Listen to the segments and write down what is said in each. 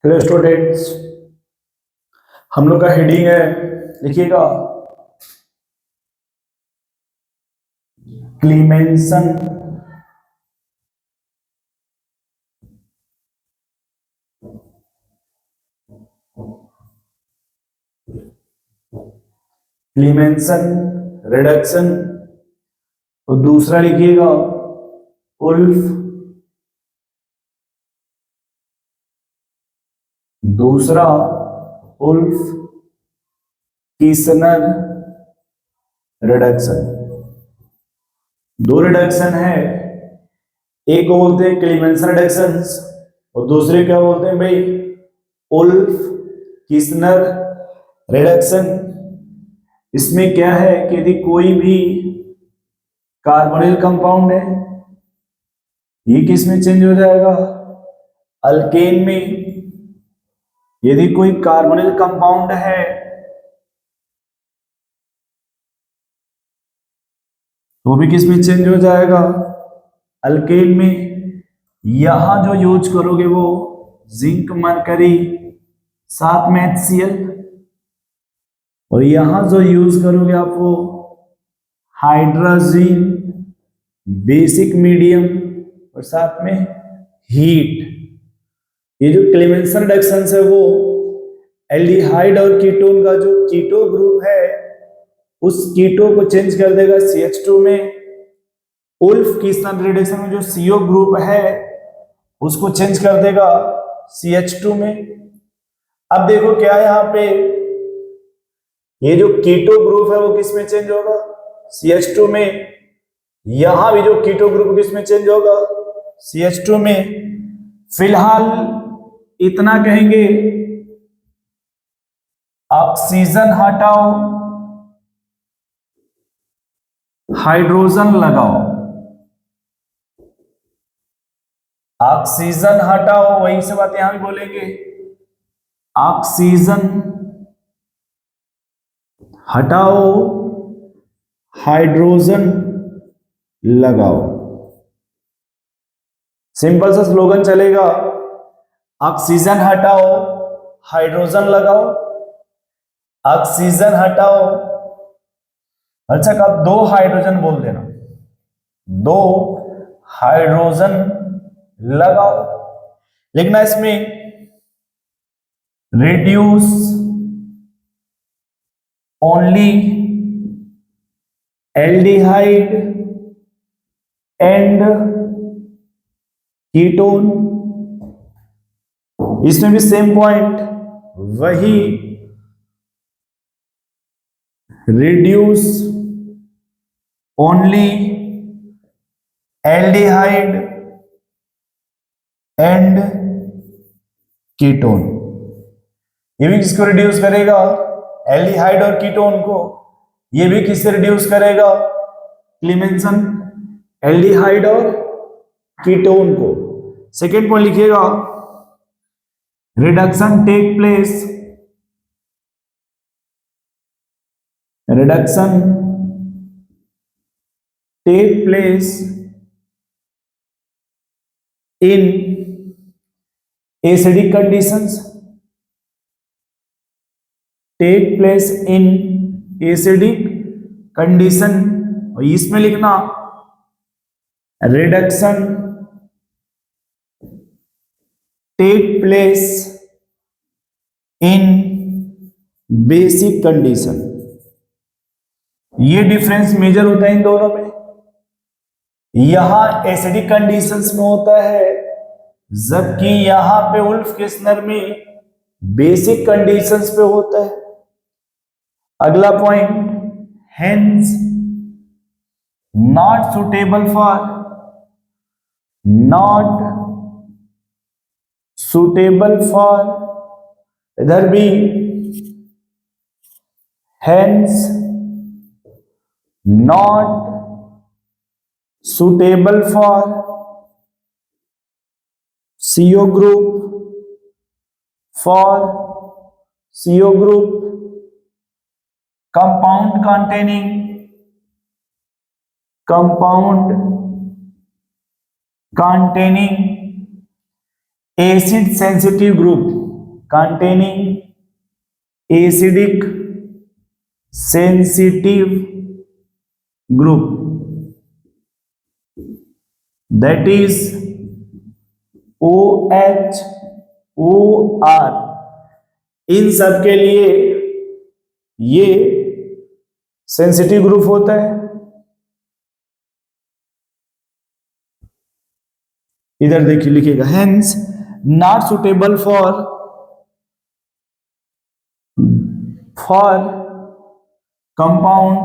Hello students, हम लोग का हेडिंग है, लिखिएगा क्लीमेंसन रिडक्शन। और दूसरा लिखिएगा उल्फ, दूसरा उल्फ कीसनर रिडक्शन। दो रिडक्शन है, एक को बोलते हैं क्लीमेंसन रिडक्शन और दूसरे क्या बोलते हैं भाई, उल्फ कीसनर रिडक्शन। इसमें क्या है कि यदि कोई भी कार्बोनिल कंपाउंड है, ये किस में चेंज हो जाएगा, अल्केन में। यदि कोई कार्बोनिल कंपाउंड है तो भी किस में चेंज हो जाएगा, अल्केन में। यहां जो यूज करोगे वो जिंक मरकरी साथ में HCl, और यहां जो यूज करोगे आप वो हाइड्रोजन बेसिक मीडियम और साथ में हीट। ये जो क्लेमेंसन रिडक्शन है वो एल्डिहाइड और कीटोन का जो कीटो ग्रुप है उस कीटो को चेंज कर देगा CH2 में। उल्फ कीटोन रिडक्शन में जो CO ग्रुप है उसको चेंज कर देगा CH2 में। अब देखो क्या है यहाँ पे, ये जो कीटो ग्रुप है वो किस में चेंज होगा, CH2 में। यहां भी जो कीटो ग्रुप किस में चेंज होगा, CH2 में। फिलहाल इतना कहेंगे, ऑक्सीजन हटाओ हाइड्रोजन लगाओ, ऑक्सीजन हटाओ, वही से बात यहां भी बोलेंगे, ऑक्सीजन हटाओ हाइड्रोजन लगाओ। सिंपल सा स्लोगन चलेगा, ऑक्सीजन हटाओ हाइड्रोजन लगाओ, ऑक्सीजन हटाओ। अच्छा, कब दो हाइड्रोजन बोल देना, दो हाइड्रोजन लगाओ। लिखना इसमें reduce only aldehyde and ketone. इसमें भी सेम पॉइंट वही, reduce only aldehyde and ketone. ये भी किसको रिड्यूस करेगा, एल्डिहाइड और कीटोन को। ये भी किससे रिड्यूस करेगा, क्लीमेंसन एल्डिहाइड और कीटोन को। सेकेंड पॉइंट लिखिएगा, reduction take place, reduction take place in acidic conditions, take place in acidic condition. और इसमें लिखना reduction take place in basic condition. ये डिफरेंस मेजर होता है इन दोनों में। यहां एसिडिक कंडीशंस में होता है, जबकि यहां पे उल्फ कीटोन में बेसिक कंडीशंस पे होता है। अगला point, hence not suitable for, not suitable for, इधर भी hence not suitable for CO group, for CO group compound containing acid sensitive group, containing acidic sensitive group, that is OH, OR, इन सब के लिए ये सेंसिटिव ग्रुप होता है। इधर देखिए लिखिएगा, hence not suitable for compound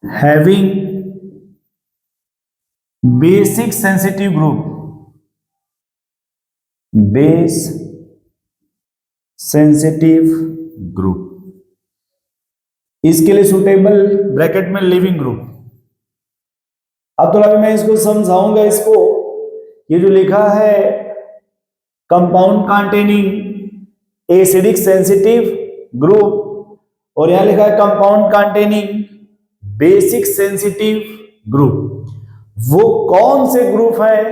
having basic sensitive group, base sensitive group, इसके लिए सुटेबल ब्रैकेट में लिविंग ग्रुप। अब थोड़ा भी मैं इसको समझाऊंगा। इसको ये जो लिखा है compound containing acidic sensitive group, और यहां लिखा है compound containing basic sensitive group, वो कौन से ग्रुप है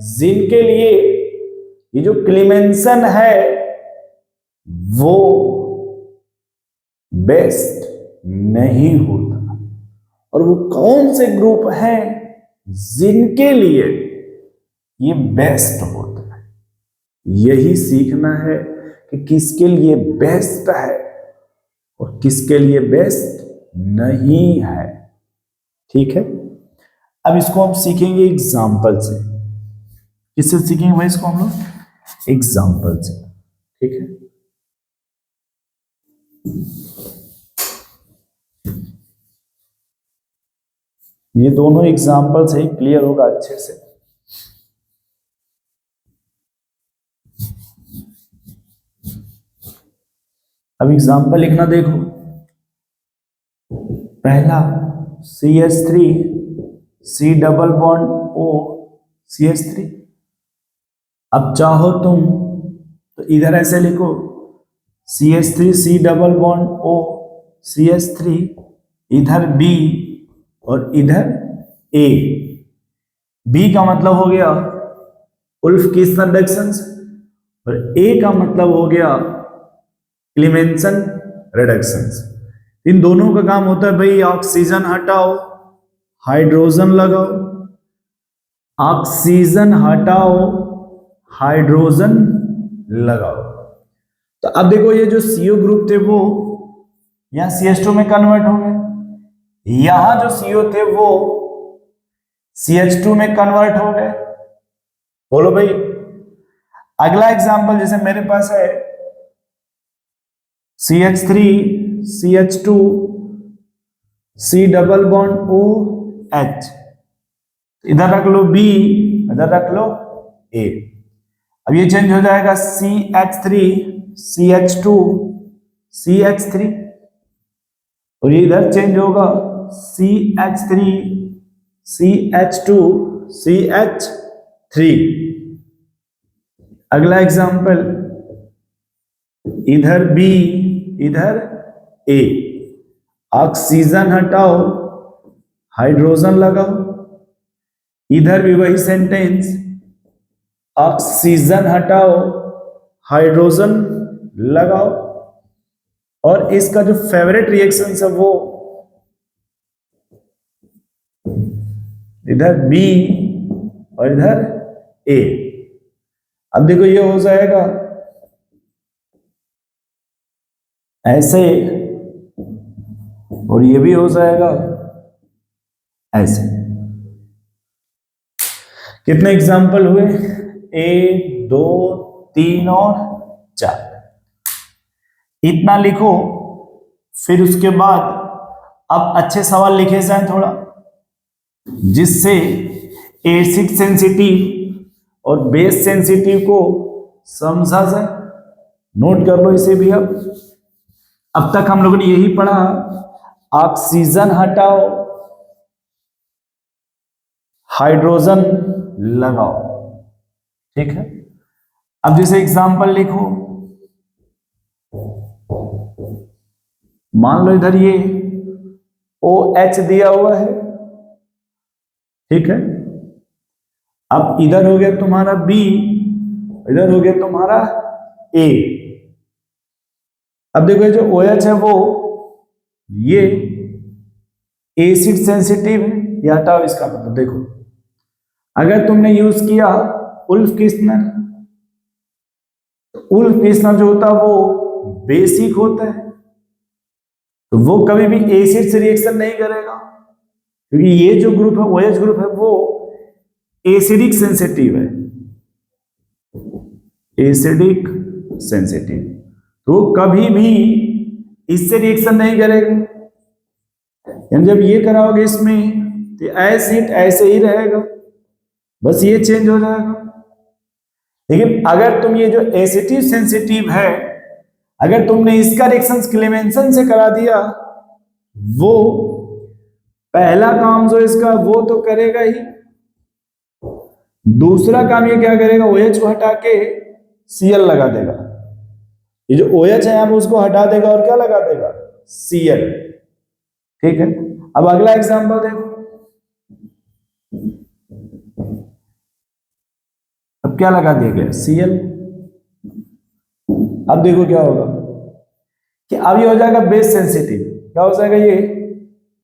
जिनके लिए ये जो क्लेमेंसन है वो बेस्ट नहीं होता, और वो कौन से ग्रुप हैं जिनके लिए ये बेस्ट होता है। यही सीखना है कि किसके लिए बेस्ट है और किसके लिए बेस्ट नहीं है। ठीक है, अब इसको हम सीखेंगे एग्जाम्पल से। किससे सीखेंगे भाई इसको हम लोग? एग्जाम्पल से। ठीक है, ये दोनों एग्जाम्पल से ही क्लियर होगा अच्छे से। अब एग्जाम्पल लिखना देखो। पहला CH3 C double bond O CH3। अब चाहो तुम तो इधर ऐसे लिखो CH3 C double bond O CH3, इधर B और इधर A। B का मतलब हो गया उल्फ कीस्टन रिडक्शंस और A का मतलब हो गया क्लेमेंसन रिडक्शंस। इन दोनों का काम होता है भाई ऑक्सीजन हटाओ हाइड्रोजन लगाओ, ऑक्सीजन हटाओ हाइड्रोजन लगाओ। तो अब देखो ये जो CO ग्रुप थे वो यहां CH2 में कन्वर्ट हो गए, यहां जो CO थे वो CH2 में कन्वर्ट हो गए। बोलो भाई। अगला एग्जांपल जैसे मेरे पास है CH3 CH2 C double bond OH, इधर रख लो B, इधर रख लो A। अब ये चेंज हो जाएगा CH3 CH2 CH3, और ये इधर चेंज होगा CH3 CH2 CH3। अगला एग्जांपल, इधर B इधर A, ऑक्सीजन हटाओ हाइड्रोजन लगाओ, इधर भी वही सेंटेंस, ऑक्सीजन हटाओ हाइड्रोजन लगाओ। और इसका जो फेवरेट रिएक्शन है वो इधर B और इधर A। अब देखो ये हो जाएगा ऐसे और ये भी हो जाएगा ऐसे। कितने एग्जाम्पल हुए? 1 2 3 और 4। इतना लिखो, फिर उसके बाद अब अच्छे सवाल लिखे जाएं थोड़ा, जिससे एसिड सेंसिटिव और बेस सेंसिटिव को समझा जाए। नोट कर लो इसे भी। अब तक हम लोगों ने यही पढ़ा, ऑक्सीजन हटाओ हाइड्रोजन लगाओ। ठीक है, अब जैसे एग्जांपल लिखो, मान लो इधर ये OH दिया हुआ है। ठीक है, अब इधर हो गया तुम्हारा B इधर हो गया तुम्हारा ए। अब देखो ये जो OH है वो ये एसिड सेंसिटिव है, ये हटाओ इसका मतलब। देखो अगर तुमने यूज किया उल्फ किस्नर, तो उल्फ किस्नर जो होता है वो बेसिक होता है, तो वो कभी भी एसिड से रिएक्शन नहीं करेगा, क्योंकि ये जो ग्रुप है OH ग्रुप है वो एसिडिक सेंसिटिव है, एसिडिक सेंसिटिव, तो कभी भी इससे रिएक्शन नहीं करेगा। यानी जब ये कराओगे इसमें तो एसिड ऐसे ही रहेगा, बस ये चेंज हो जाएगा। लेकिन अगर तुम ये जो एसिटिव सेंसिटिव है, अगर तुमने इसका रिएक्शन क्लेमेंसन से करा दिया, वो पहला काम जो इसका वो तो करेगा ही, दूसरा काम ये क्या करेगा, OH को हटा के Cl लगा देगा। ये जो OH है अब उसको हटा देगा और क्या लगा देगा, Cl। ठीक है, अब अगला एग्जांपल देखो। अब क्या लगा दिया गया, Cl। अब देखो क्या होगा कि अब ये हो जाएगा बेस सेंसिटिव। क्या हो जाएगा ये